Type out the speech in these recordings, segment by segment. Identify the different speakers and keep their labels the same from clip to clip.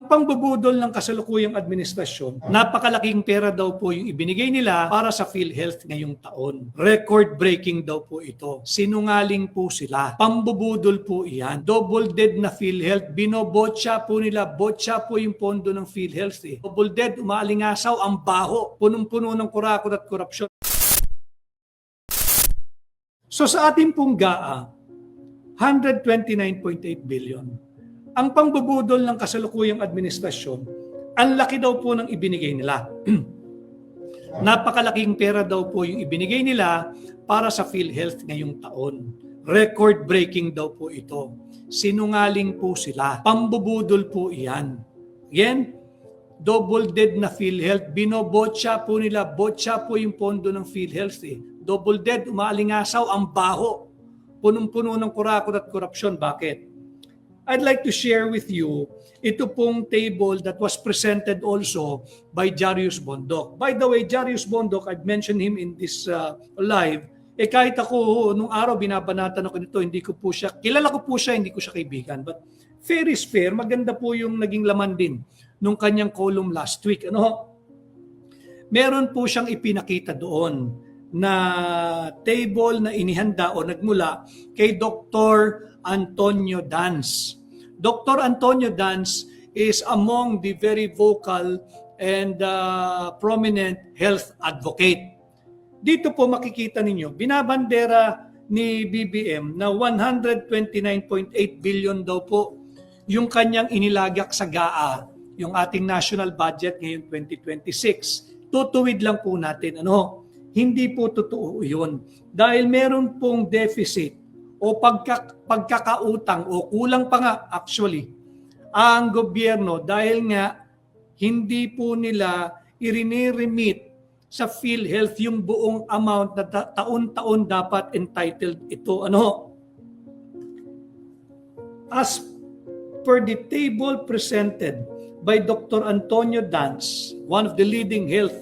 Speaker 1: Ang pangbubudol ng kasalukuyang administrasyon, napakalaking pera daw po yung ibinigay nila para sa PhilHealth ngayong taon. Record-breaking daw po ito. Sinungaling po sila. Pambubudol po iyan. Double dead na PhilHealth. Binobotsa po nila. Botsa po yung pondo ng PhilHealth. Double dead, umaalingasaw, ang baho. Punong-puno ng kurakot at korupsyon. So sa ating pong GAA, 129.8 billion. Ang pangbubudol ng kasalukuyang administrasyon, ang laki daw po ng ibinigay nila. Napakalaking pera daw po yung ibinigay nila para sa PhilHealth ngayong taon. Record-breaking daw po ito. Sinungaling po sila. Pambubudol po iyan. Again, double dead na PhilHealth. Binobotsa po nila. Botsa po yung pondo ng PhilHealth. Double dead, umaalingasaw, ang baho. Punong-puno ng kurakot at korupsyon. Bakit? I'd like to share with you ito pong table that was presented also by Jarius Bondok. By the way, Jarius Bondok, I've mentioned him in this live. Kahit ako, nung araw binabanatan ako nito, hindi ko po siya, kilala ko po siya, hindi ko siya kaibigan. But fair is fair, maganda po yung naging laman din nung kanyang column last week. Meron po siyang ipinakita doon na table na inihanda o nagmula kay Dr. Antonio Dans. Dr. Antonio Dans is among the very vocal and prominent health advocate. Dito po makikita ninyo, binabandera ni BBM na 129.8 billion daw po yung kanyang inilagak sa GAA, yung ating national budget ngayon 2026. Tutuwid lang po natin, hindi po totoo yun. Dahil meron pong deficit o pagkakautang o kulang pa nga actually ang gobyerno dahil nga hindi po nila iriniremit sa PhilHealth yung buong amount na taon-taon dapat entitled ito. As per the table presented by Dr. Antonio Dans, one of the leading health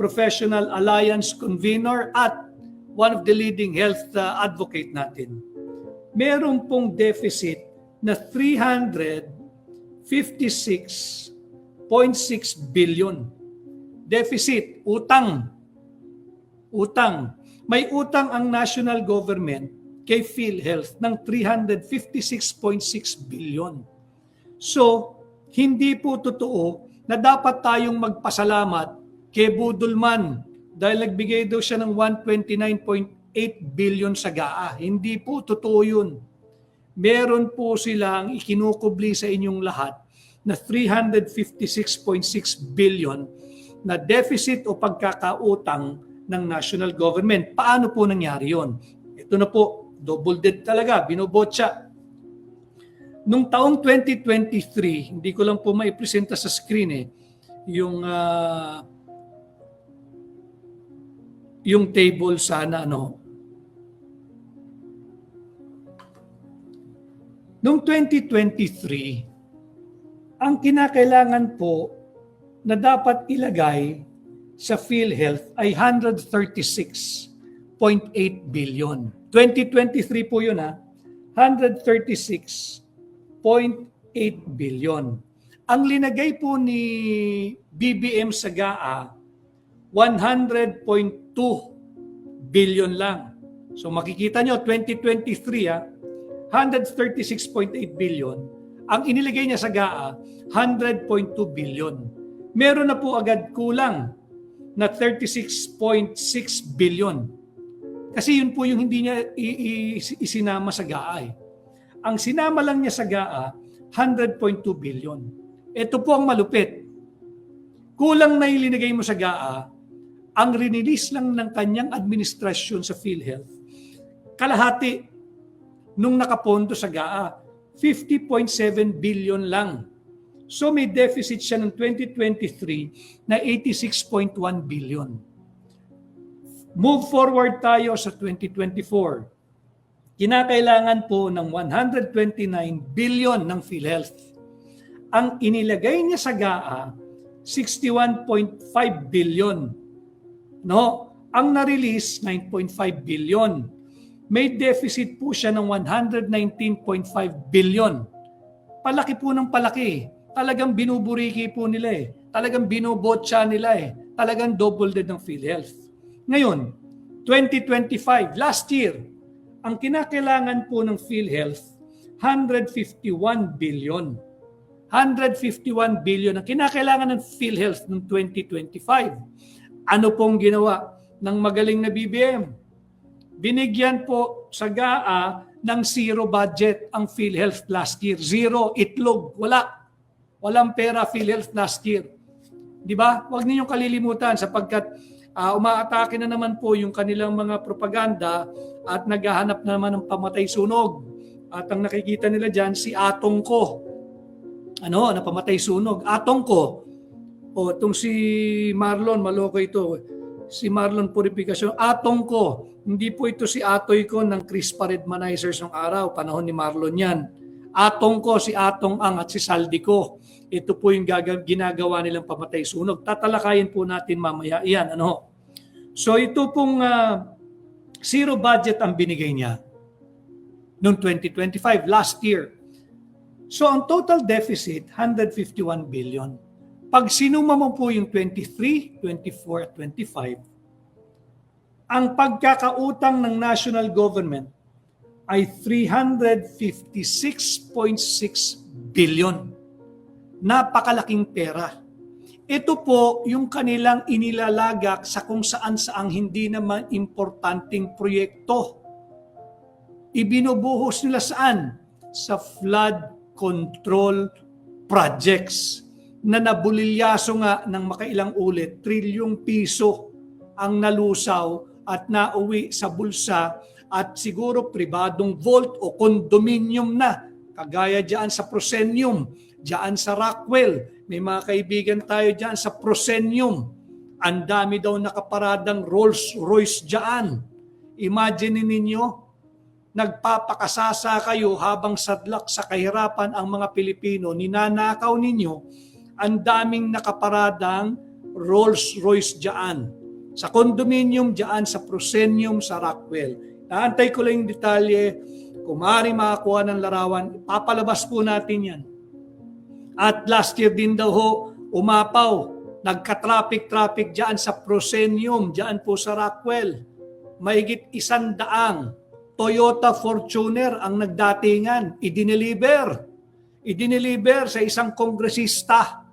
Speaker 1: professional alliance convener at one of the leading health advocate natin, meron pong deficit na 356.6 billion. Deficit, utang. May utang ang national government kay PhilHealth ng 356.6 billion. So, hindi po totoo na dapat tayong magpasalamat kay Budolman dahil nagbigay daw siya ng 129.8 billion sa GAA. Hindi po totoo yun. Meron po silang ikinukubli sa inyong lahat na 356.6 billion na deficit o pagkakautang ng national government. Paano po nangyari yun? Ito na po, double dead talaga, binobotsa. Nung taong 2023, hindi ko lang po maipresenta sa screen yung table sana Noong 2023, ang kinakailangan po na dapat ilagay sa PhilHealth ay 136.8 billion. 2023 po yun 136.8 billion. Ang linagay po ni BBM sa GAA, 100.2 billion lang. So makikita nyo, 2023 136.8 billion. Ang iniligay niya sa GAA, 100.2 billion. Meron na po agad kulang na 36.6 billion. Kasi yun po yung hindi niya isinama sa GAA. Ang sinama lang niya sa GAA, 100.2 billion. Ito po ang malupit. Kulang na ilinigay mo sa GAA, ang rinilis lang ng kanyang administrasyon sa PhilHealth, kalahati nung nakapondo sa GAA, 50.7 billion lang. So may deficit siya ng 2023 na 86.1 billion. Move forward tayo sa 2024. Kinakailangan po ng 129 billion ng PhilHealth. Ang inilagay niya sa GAA, 61.5 billion. Ang na-release, 9.5 billion. May deficit po siya ng 119.5 billion. Palaki po ng palaki. talagang binuburiki po nila eh. Talagang binubotsa nila eh. Talagang double din ng PhilHealth. Ngayon, 2025, last year, ang kinakailangan po ng PhilHealth, 151 billion. 151 billion ang kinakailangan ng PhilHealth noong 2025. Ano pong ginawa ng magaling na BBM? Binigyan po sa GAA ng zero budget ang PhilHealth last year. Zero, itlog, wala. Walang pera PhilHealth last year. Di ba? Huwag ninyong kalilimutan sapagkat umaatake na naman po yung kanilang mga propaganda at naghahanap na naman ng pamatay sunog. At ang nakikita nila dyan, si Atong Ko. Ano, na pamatay sunog. Atong Ko. O, itong si Marlon, maloko ito. Si Marlon Purificación. Atong Ko. Hindi po ito si Atoy Ko ng Chris Paredmanizers ng araw. Panahon ni Marlon yan. Atong Ko, si Atong Ang at si Saldi Ko. Ito po yung ginagawa nilang pamatay sunog. Tatalakayin po natin mamaya yan. Ano? So ito pong zero budget ang binigay niya noong 2025, last year. So ang total deficit, 151 billion. Pag sinuma mo po yung 23, 24, 25, ang pagkakautang ng national government ay 356.6 billion. Napakalaking pera. Ito po yung kanilang inilalagak sa kung saan-saang hindi naman importanteng proyekto. Ibinubuhos nila saan? Sa flood control projects na nabulilyaso nga ng makailang ulit, trilyong piso ang nalusaw at nauwi sa bulsa at siguro pribadong vault o condominium na, kagaya dyan sa Proscenium, dyan sa Rockwell. May mga kaibigan tayo dyan sa Proscenium. Ang dami daw nakaparadang Rolls Royce dyan. Imagine ninyo, nagpapakasasa kayo habang sadlak sa kahirapan ang mga Pilipino, ninanakaw ninyo, ang daming nakaparadang Rolls Royce dyan. Sa condominium dyan, sa Proscenium, sa Rockwell. Naantay ko lang yung detalye. Kung maaari makakuha ng larawan, papalabas po natin yan. At last year din daw ho, umapaw, nagka-traffic dyan sa Proscenium, dyan po sa Rockwell. Mahigit 100 Toyota Fortuner ang nagdatingan, idineliver sa isang kongresista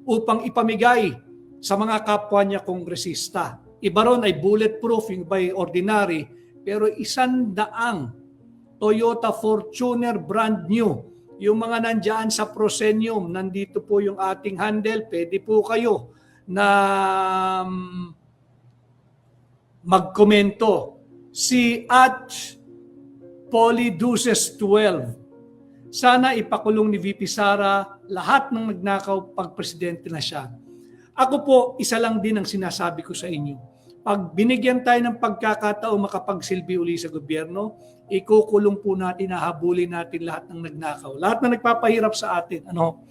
Speaker 1: upang ipamigay sa mga kapwa niya kongresista. Iba ron ay bulletproof, yung by ordinary, pero 100 Toyota Fortuner brand new. Yung mga nandyan sa Proscenium, nandito po yung ating handle, pwede po kayo na magkomento. Si @Polyduces12, sana ipakulong ni VP Sara lahat ng nagnakaw pag presidente na siya. Ako po, isa lang din ang sinasabi ko sa inyo. Pag binigyan tayo ng pagkakataong makapagsilbi uli sa gobyerno, ikukulong po natin, hahabulin natin lahat ng nagnakaw. Lahat na nagpapahirap sa atin. Ano?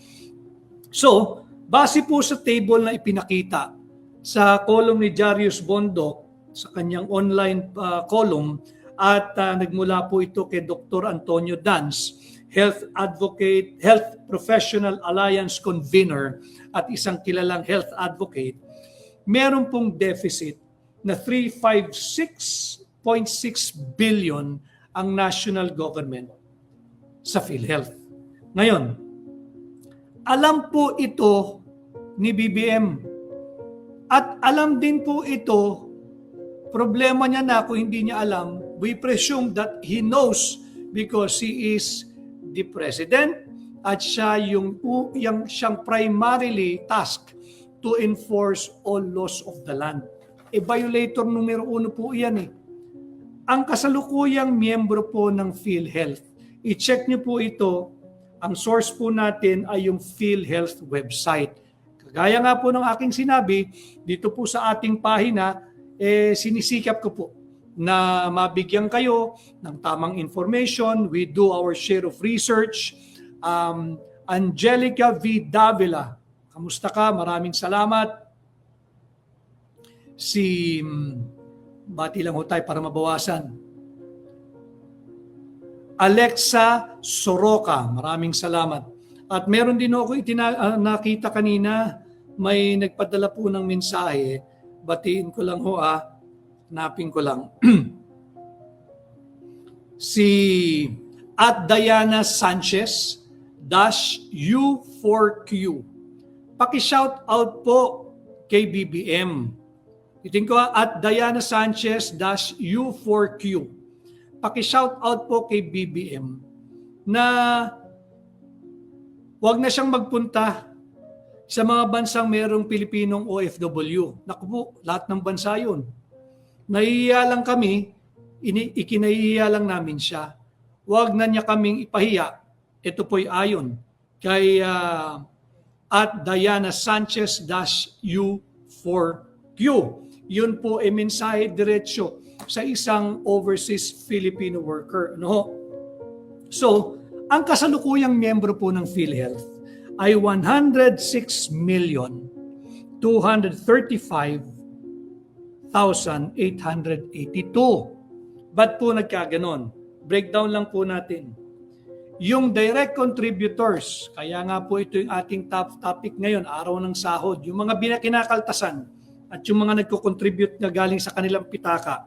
Speaker 1: So, base po sa table na ipinakita sa column ni Jarius Bondok, sa kanyang online column, at nagmula po ito kay Dr. Antonio Dans, health advocate, health professional alliance convener at isang kilalang health advocate, meron pong deficit na 356.6 billion ang national government sa PhilHealth. Ngayon, alam po ito ni BBM at alam din po ito, problema niya na kung hindi niya alam, we presume that he knows because he is the president at siya yung siyang primarily task to enforce all laws of the land. Violator numero 1 po yan eh. Ang kasalukuyang miyembro po ng PhilHealth, i-check niyo po ito, ang source po natin ay yung PhilHealth website. Kagaya nga po ng aking sinabi, dito po sa ating pahina, sinisikap ko po na mabigyan kayo ng tamang information. We do our share of research. Angelica V. Davila, kamusta ka? Maraming salamat. Bati lang ho tayo para mabawasan. Alexa Soroka, maraming salamat. At meron din ako nakita kanina, may nagpadala po ng mensahe. Batiin ko lang ho hanapin ko lang. Si at Diana Sanchez -U4Q. Paki-shout out po kay BBM. Itin ko at Diana Sanchez -U4Q. Paki-shout out po kay BBM na wag na siyang magpunta sa mga bansang merong Pilipinong OFW. Naku po, lahat ng bansa yun. Nahihiya lang kami, ikinahihiya lang namin siya. Wag na niya kaming ipahiya. Ito po'y ayon kay at Diana Sanchez -U4Q. Yun po ay mensahe diretsyo sa isang overseas Filipino worker. No? So, ang kasalukuyang miyembro po ng PhilHealth ay 106,235,882. Ba't po nagkaganon? Breakdown lang po natin. Yung direct contributors, kaya nga po ito yung ating top topic ngayon, araw ng sahod, yung mga kinakaltasan at yung mga nagko-contribute na galing sa kanilang pitaka.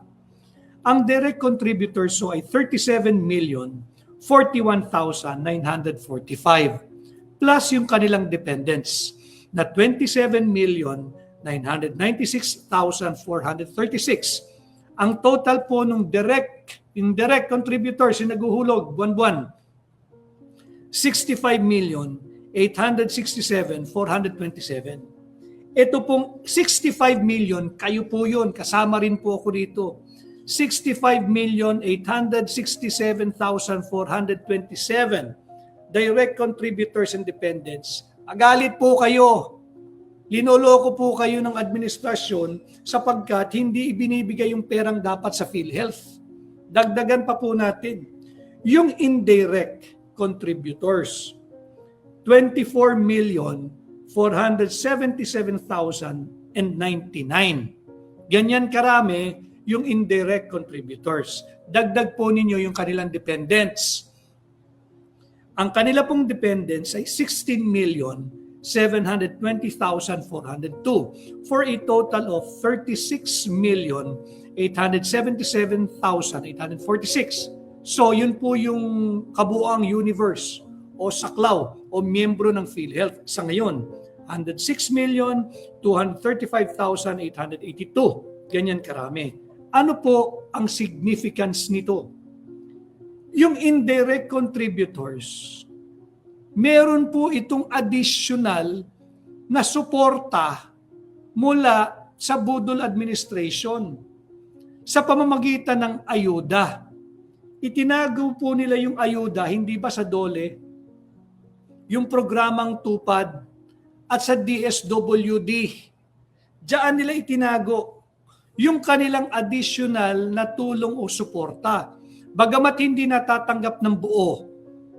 Speaker 1: Ang direct contributors so ay 37,041,945 plus yung kanilang dependents na 27,996,436. Ang total po ng indirect contributors yung naghuhulog buwan-buwan, 65,867,427. Ito pong 65 million, kayo po yun, kasama rin po ako dito. 65,867,427 direct contributors and dependents. Agalit po kayo. Linoloko po kayo ng administrasyon sapagkat hindi ibinibigay yung perang dapat sa PhilHealth. Dagdagan pa po natin. Yung indirect contributors, 24,477,099. Ganyan karami yung indirect contributors. Dagdag po ninyo yung kanilang dependents. Ang kanila pong dependents ay 16,720,402 for a total of 36,877,846. So yun po yung kabuuang universe o saklaw o miyembro ng PhilHealth sa ngayon. 106,235,882. Ganyan karami. Ano po ang significance nito? Yung indirect contributors, meron po itong additional na suporta mula sa budol administration sa pamamagitan ng ayuda. Itinago po nila yung ayuda, hindi ba sa DOLE, yung programang TUPAD at sa DSWD. Diyan nila itinago yung kanilang additional na tulong o suporta. Bagamat hindi natatanggap ng buo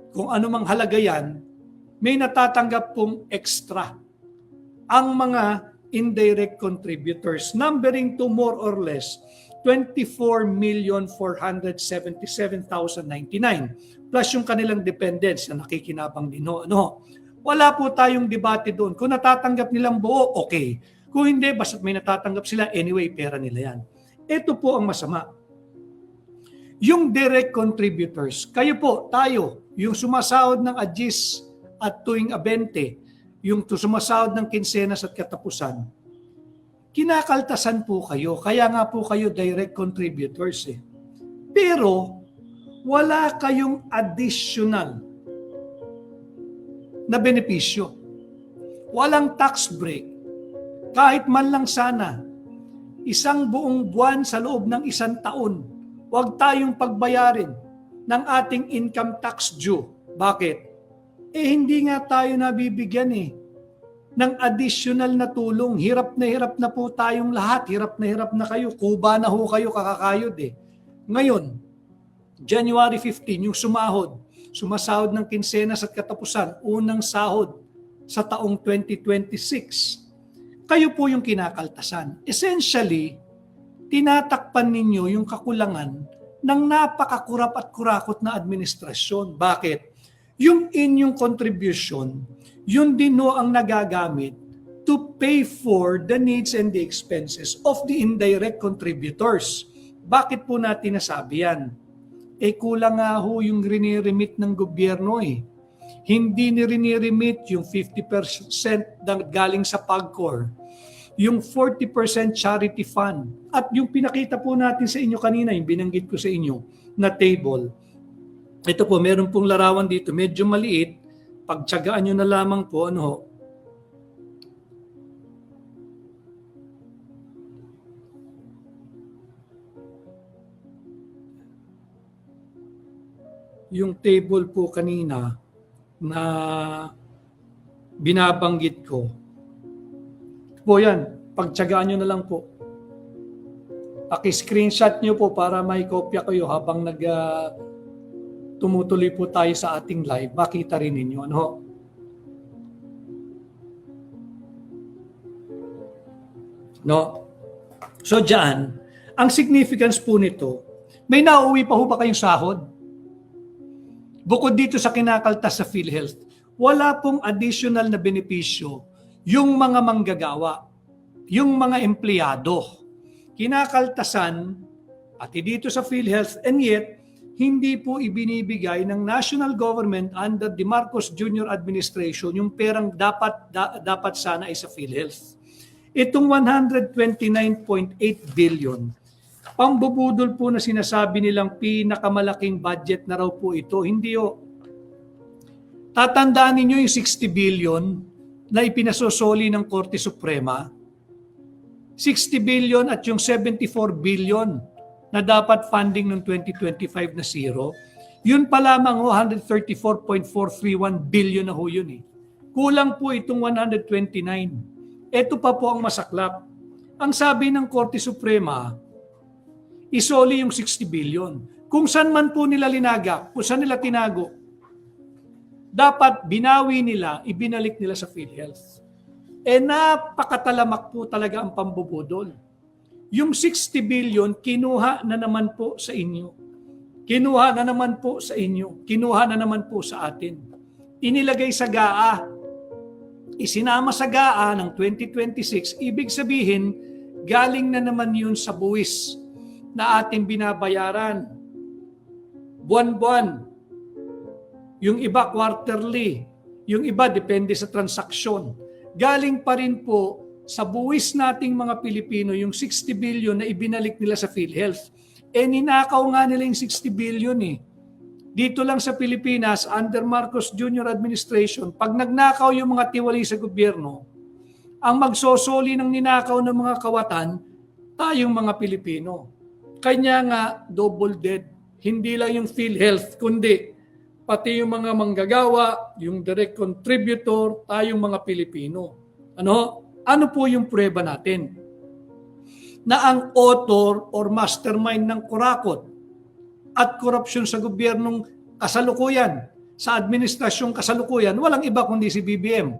Speaker 1: kung anumang halaga yan, may natatanggap pong extra ang mga indirect contributors, numbering to more or less 24,477,099 plus yung kanilang dependents na nakikinabang din. No. Wala po tayong debate doon. Kung natatanggap nilang buo, okay. Kung hindi, basta't may natatanggap sila, anyway, pera nila yan. Ito po ang masama. Yung direct contributors, kayo po, tayo, yung sumasahod ng AGIS at tuwing abente, yung sumasahod ng kinsenas at katapusan, kinakaltasan po kayo. Kaya nga po kayo direct contributors. Pero, wala kayong additional na benepisyo. Walang tax break. Kahit man lang sana, isang buong buwan sa loob ng isang taon, huwag tayong pagbayarin ng ating income tax due. Bakit? Hindi nga tayo nabibigyan ng additional na tulong. Hirap na po tayong lahat. Hirap na kayo. Kuba na ho kayo, kakakayod Ngayon, January 15, yung sumasahod ng kinsenas at katapusan, unang sahod sa taong 2026. Kayo po yung kinakaltasan. Essentially, tinatakpan ninyo yung kakulangan ng napakakurap at kurakot na administrasyon. Bakit? Yung inyong contribution, yun din no ang nagagamit to pay for the needs and the expenses of the indirect contributors. Bakit po natin nasabi yan? Kulang nga ho yung riniremit ng gobyerno eh. Hindi niriniremit yung 50% na galing sa PAGCOR, yung 40% charity fund, at yung pinakita po natin sa inyo kanina, yung binanggit ko sa inyo na table. Ito po, meron pong larawan dito, medyo maliit, pagtiyagaan nyo na lamang po, ano ho, yung table po kanina na binabanggit ko. Po yan, pagtiyagaan nyo na lang po. Paki-screenshot nyo po para may kopya kayo habang tumutuloy po tayo sa ating live. Makita rin ninyo. Ano? No? So dyan, ang significance po nito, may nauuwi pa ho ba kayong sahod? Bukod dito sa kinakaltas sa PhilHealth, wala pong additional na benepisyo yung mga manggagawa, yung mga empleyado. Kinakaltasan, pati dito sa PhilHealth, and yet, hindi po ibinibigay ng national government under the Marcos Jr. administration yung perang dapat sana ay sa PhilHealth. Itong 129.8 billion, pambubudol po na sinasabi nilang pinakamalaking budget na raw po ito. Hindi o. Tatandaan ninyo yung 60 billion na ipinasosoli ng Korte Suprema. 60 billion at yung 74 billion na dapat funding ng 2025 na zero. Yun pa lamang 134.431 billion na ho yun eh. Kulang po itong 129. Ito pa po ang masaklap. Ang sabi ng Korte Suprema, isoli yung 60 billion. Kung saan man po nila linagak, kung saan nila tinago, dapat binawi nila, ibinalik nila sa PhilHealth. Napakatalamak po talaga ang pambubudol. Yung 60 billion, kinuha na naman po sa inyo. Kinuha na naman po sa inyo. Kinuha na naman po sa atin. Inilagay sa GAA. Isinama sa GAA ng 2026. Ibig sabihin, galing na naman yun sa buwis na ating binabayaran. Buwan-buwan. Yung iba quarterly. Yung iba depende sa transaksyon. Galing pa rin po sa buwis nating mga Pilipino yung 60 billion na ibinalik nila sa PhilHealth. Ninakaw nga nila yung 60 billion eh. Dito lang sa Pilipinas, under Marcos Jr. administration, pag nagnakaw yung mga tiwali sa gobyerno, ang magsosoli ng ninakaw ng mga kawatan, tayong mga Pilipino. Kanya nga, double dead. Hindi lang yung PhilHealth, kundi pati yung mga manggagawa, yung direct contributor, tayong mga Pilipino. Ano po yung prueba natin? Na ang author or mastermind ng kurakot at korupsyon sa gobyernong kasalukuyan, sa administrasyong kasalukuyan, walang iba kundi si BBM.